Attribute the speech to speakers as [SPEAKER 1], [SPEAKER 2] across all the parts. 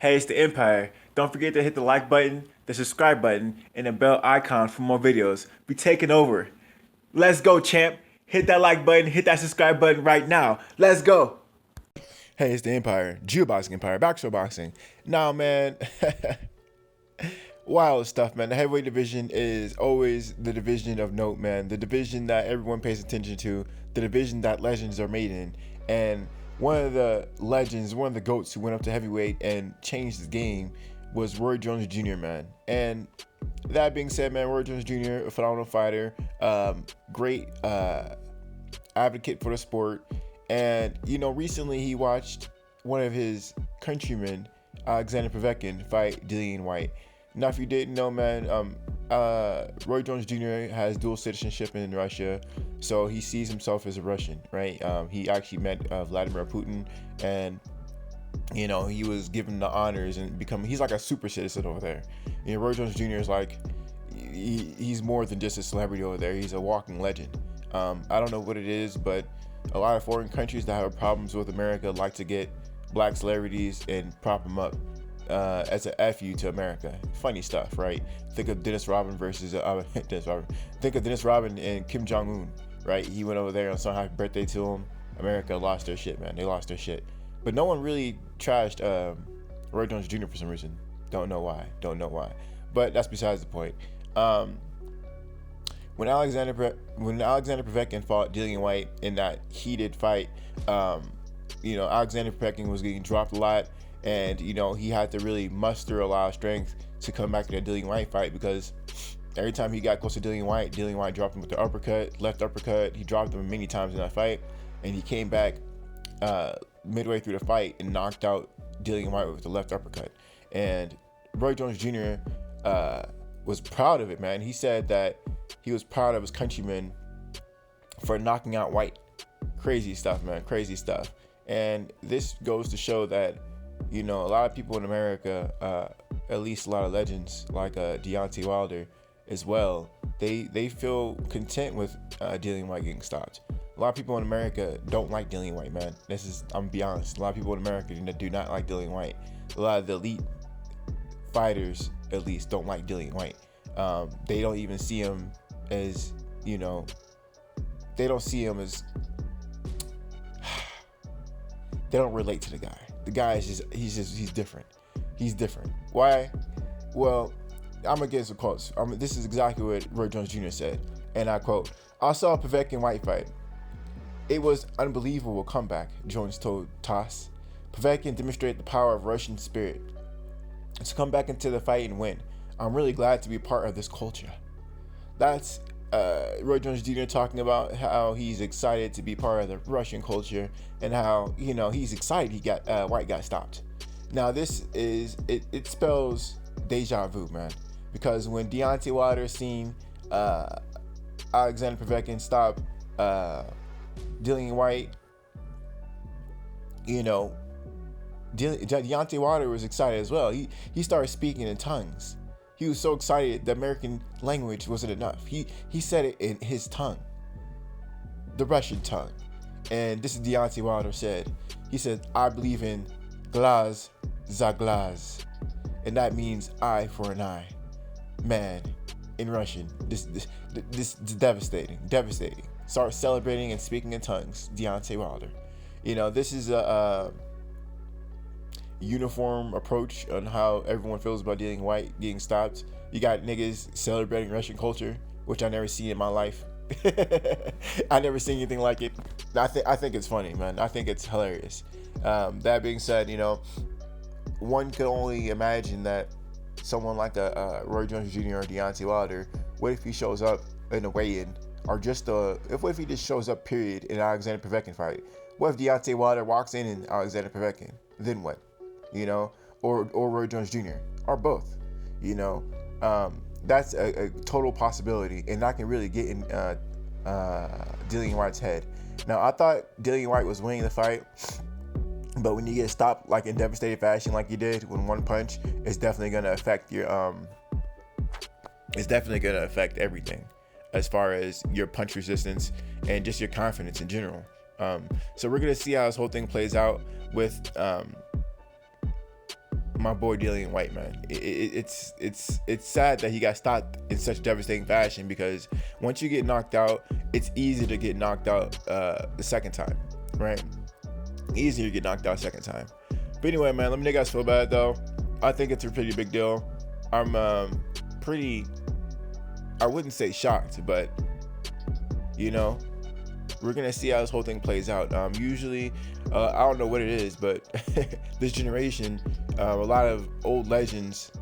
[SPEAKER 1] Hey, it's the Empire. Don't forget to hit the like button, the subscribe button, and the bell icon for more videos. We taking over. Let's go, champ. Hit that like button, hit that subscribe button right now. Let's go.
[SPEAKER 2] Hey, it's the Empire, Boxing Empire, Backshore Boxing. Now, man, wild stuff, man. The heavyweight division is always the division of note, man. The division that everyone pays attention to, the division that legends are made in. And one of the legends, one of the GOATs who went up to heavyweight and changed the game was Roy Jones Jr., man. And that being said, man, Roy Jones Jr., a phenomenal fighter, great advocate for the sport. And, recently he watched one of his countrymen, Alexander Povetkin, fight Dillian White. Now, if you didn't know, man, Roy Jones Jr. has dual citizenship in Russia, so he sees himself as a Russian, right? He actually met Vladimir Putin, and he was given the honors and he's like a super citizen over there. Roy Jones Jr. is like, he's more than just a celebrity over there. He's a walking legend. I don't know what it is, but a lot of foreign countries that have problems with America like to get black celebrities and prop them up as a FU to America. Funny stuff, right? Think of Dennis Rodman versus Dennis Rodman. Think of Dennis Rodman and Kim Jong-un, right? He went over there and sung happy birthday to him. America lost their shit, man. They lost their shit. But no one really trashed Roy Jones Jr. for some reason. Don't know why. But that's besides the point. When Alexander Povetkin fought Dillian White in that heated fight, Alexander Povetkin was getting dropped a lot, and he had to really muster a lot of strength to come back to that Dillian White fight, because every time he got close to Dillian White dropped him with the left uppercut. He dropped him many times in that fight, and he came back midway through the fight and knocked out Dillian White with the left uppercut. And Roy Jones Jr. Was proud of it, man. He said that he was proud of his countrymen for knocking out White. Crazy stuff, man. Crazy stuff. And this goes to show that, a lot of people in America, at least a lot of legends like Deontay Wilder as well, they feel content with Dillian White getting stopped. A lot of people in America don't like Dillian White, man. I'm gonna be honest. A lot of people in America do not like Dillian White. A lot of the elite fighters, at least, don't like Dillian White. They don't even see him as, they don't see him as, they don't relate to the guy. The guy is he's different. He's different. Why? Well, I'm gonna get some quotes. This is exactly what Roy Jones Jr. said, and I quote: "I saw a Povetkin White fight. It was unbelievable comeback," Jones told TASS. "Povetkin demonstrated the power of Russian spirit to come back into the fight and win. I'm really glad to be part of this culture." That's Roy Jones Jr. talking about how he's excited to be part of the Russian culture, and how he's excited White got stopped. Now this is it spells deja vu, man, because when Deontay Wilder seen Alexander Povetkin stop Dillian White, Deontay Wilder was excited as well. He started speaking in tongues. He was so excited the American language wasn't enough. He said it in his tongue, the Russian tongue. And this is Deontay Wilder said. He said, "I believe in glaz za glaz," and that means eye for an eye. Man, in Russian, this is devastating. Start celebrating and speaking in tongues, Deontay Wilder. This is a uniform approach on how everyone feels about Dillian White getting stopped. You got niggas celebrating Russian culture, which I never seen in my life. I never seen anything like it. I think it's funny, man. I think it's hilarious. That being said, one could only imagine that someone like Roy Jones Jr. or Deontay Wilder, what if he shows up in a weigh-in, or what if he just shows up, period, in an Alexander Povetkin fight? What if Deontay Wilder walks in Alexander Povetkin? Then what? Or Roy Jones Jr. or both. That's a total possibility, and that can really get in Dillian White's head. Now, I thought Dillian White was winning the fight, but when you get stopped like in devastating fashion, like you did with one punch, it's definitely gonna affect it's definitely gonna affect everything, as far as your punch resistance and just your confidence in general. So we're gonna see how this whole thing plays out with my boy Dillian White, man. It's sad that he got stopped in such devastating fashion, because once you get knocked out, it's easy to get knocked out the second time, right? Easier to get knocked out second time. But anyway, man, let me know you guys feel about it though. I think it's a pretty big deal. I'm pretty, I wouldn't say shocked, but you know, we're gonna see how this whole thing plays out. Usually, I don't know what it is, but this generation, a lot of old legends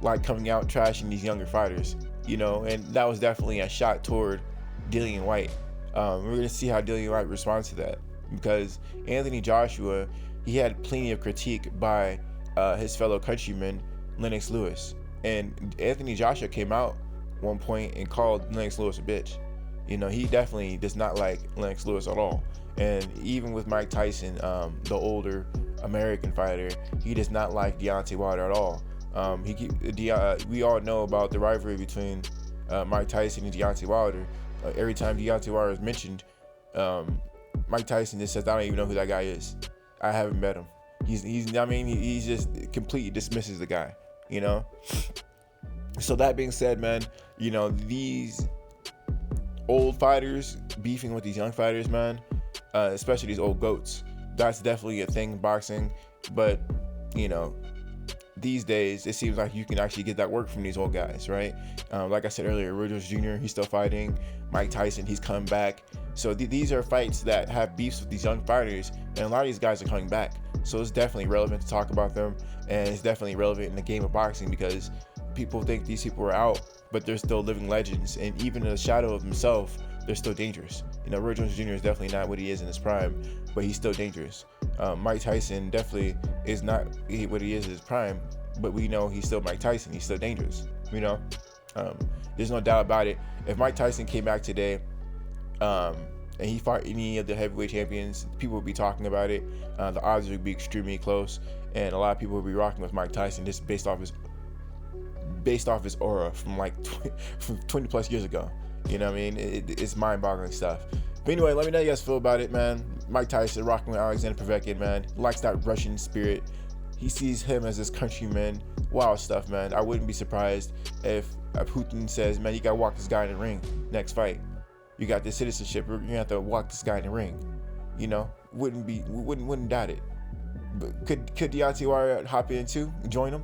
[SPEAKER 2] like coming out trashing these younger fighters, you know, and that was definitely a shot toward Dillian White. We're gonna see how Dillian White responds to that, because Anthony Joshua, he had plenty of critique by his fellow countryman Lennox Lewis, and Anthony Joshua came out one point and called Lennox Lewis a bitch. You know, he definitely does not like Lennox Lewis at all. And even with Mike Tyson, the older American fighter, he does not like Deontay Wilder at all. We all know about the rivalry between Mike Tyson and Deontay Wilder. Every time Deontay Wilder is mentioned, Mike Tyson just says, "I don't even know who that guy is. I haven't met him." He just completely dismisses the guy, you know? So that being said, man, you know, these old fighters beefing with these young fighters, man, especially these old goats, that's definitely a thing in boxing. But you know, these days it seems like you can actually get that work from these old guys, right? Like I said earlier, Roy Jones Jr., he's still fighting. Mike Tyson, he's come back. So these are fights that have beefs with these young fighters, and a lot of these guys are coming back. So it's definitely relevant to talk about them, and it's definitely relevant in the game of boxing, because people think these people are out, but they're still living legends, and even in the shadow of himself, they're still dangerous. You know, Roy Jones Jr. is definitely not what he is in his prime, but he's still dangerous. Mike Tyson definitely is not what he is in his prime, but we know he's still Mike Tyson. He's still dangerous, you know? There's no doubt about it. If Mike Tyson came back today, and he fought any of the heavyweight champions, people would be talking about it. The odds would be extremely close, and a lot of people would be rocking with Mike Tyson just based off his aura from like 20 plus years ago. You know what I mean? It's mind-boggling stuff. But anyway, let me know how you guys feel about it, man. Mike Tyson rocking with Alexander Povetkin, man. He likes that Russian spirit. He sees him as his countryman. Wild stuff, man. I wouldn't be surprised if Putin says, man, you gotta walk this guy in the ring next fight. You got this citizenship, you're gonna have to walk this guy in the ring. You know, wouldn't doubt it. But could Deontay Wilder hop in too, join him?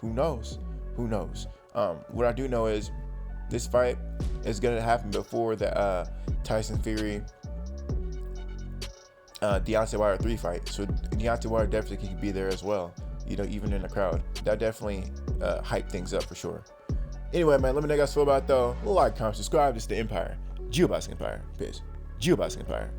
[SPEAKER 2] Who knows? What I do know is this fight is gonna happen before the Tyson Fury Deontay Wilder 3 fight. So Deontay Wilder definitely can be there as well. You know, even in the crowd. That definitely hype things up for sure. Anyway, man, let me know how you guys feel about it though. Like, comment, subscribe. This is the Empire. Geoboxing Empire. Peace. Geoboxing Empire.